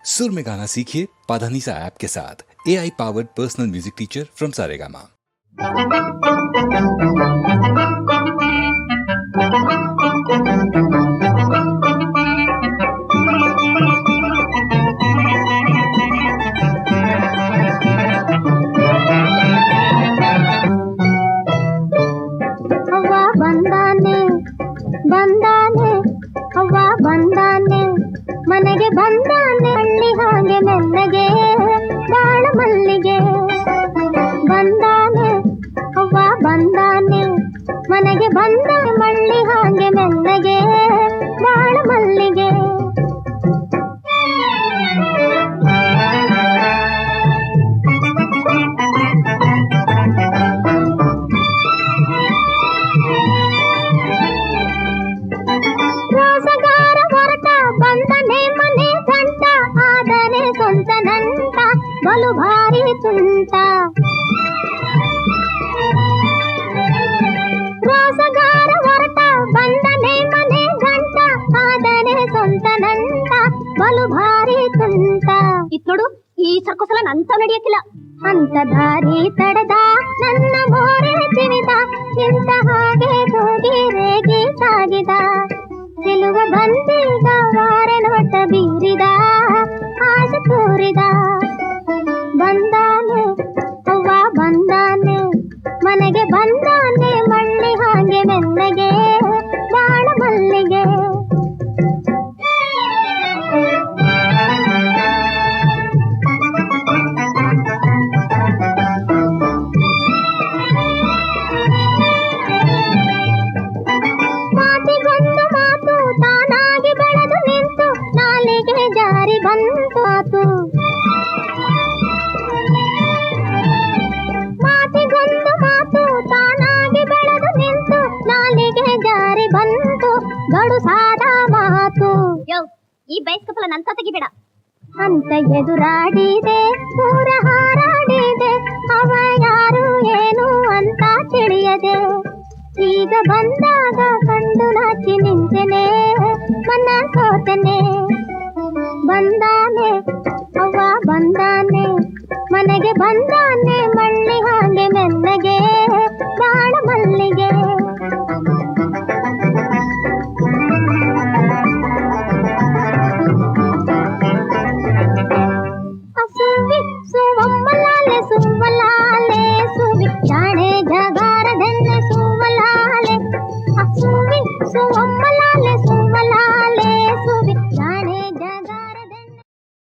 सुर में गाना सीखिए पाधानीसा ऐप के साथ। AI powered personal music teacher from Saregama. ಹವ್ವ ಬಂದಾನೆ ಬಂದಾನೆ ಹವ್ವ ಬಂದಾನೆ ಮನೆಗೆ ಬಂದಾನೆ ಹಳ್ಳಿ ಹಾಗೆ ಮೆಲ್ಲಗೆ ಬಾಳ ಮಲ್ಲಿಗೆ ಬಂದಾನೆ ಹವ್ವ ಬಂದಾನೆ ಮನೆಗೆ ಬಂದ ಮಳ್ಳಿ ಹಾಗೆ ಮೆಲ್ಲಗೆ ಬಾಳ ಮಲ್ಲಿಗೆ ರೋಸಗಾರ ಹೊರಟ ಬಂದನೆ ಮನೆ ಗಂಟ ಆದರೆ ಸ್ವಂತ ನಂಟ ಬಲು ಭಾರಿ ತುಂಟ ರೋಸಗಾರ ಹೊರಟ ಬಂದನೆ ಮನೆ ಗಂಟ ಆದರೆ ಸ್ವಂತ ನಂಟ ಬಲು ಭಾರಿ ತುಂಟ ಇತ್ ನೋಡು ಈ ಸರ್ಕೋಸಲ ನಂತ ನಡೆಯಕ್ಕಿಲ್ಲ ಅಂತ ದಾರಿ ತಡೆದ ನನ್ನ ಮೋರೆ ತಿವಿದ ನಿಂತ ಹಾಗೆ ಹೋಗಿ ರೇಗಿ ಸಾಗಿದ ನಿಲುವ ಬಂದೀಗ ವಾರ ನೋಟ ಬೀರಿದ ಆಸೆ ತೋರಿದ ಬಂದಾನೆ ಅವ್ವ ಬಂದಾನೆ ಮನೆಗೆ ಬಂದಾನೆ ಮಳ್ಳಿ ಹಾಗೆ ಮೆಲ್ಲಗೆ ಬಾಳ ಮಲ್ಲಿಗೆ ಮಾತಿಗೊಂದು ಮಾತು ತಾನಾಗಿ ಬೆಳೆದು ನಿಂತು ನಾಲಿಗೆ ಜಾರಿ ಬಂತು ಮಾತಿಗೊಂದು ಮಾತು ತಾನಾಗಿ ಬೆಳೆದು ನಿಂತು ನಾಲಿಗೆ ಜಾರಿ ಬಂತು ಗಡುಸಾದ ಮಾತು ಈ ಬೈಸ್ಕಪಲ ನಂತ ತೆಗಿಬೇಡ ಅಂತ ಎದುರಾಡಿದೆ ಪೂರ ಹಾರಾಡಿದೆ ಅವ ಯಾರು ಏನು ಅಂತ ತಿಳಿಯದೆ ಈಗ ಬಂದಾಗ ಕಂಡು ನಾಚಿ ನಿಂತೆನೆ ಮನ ಸೋತೆನೆ ಬಂದಾನೆ ಅವ್ವ ಬಂದಾನೆ ಮನೆಗೆ ಬಂದಾನೆ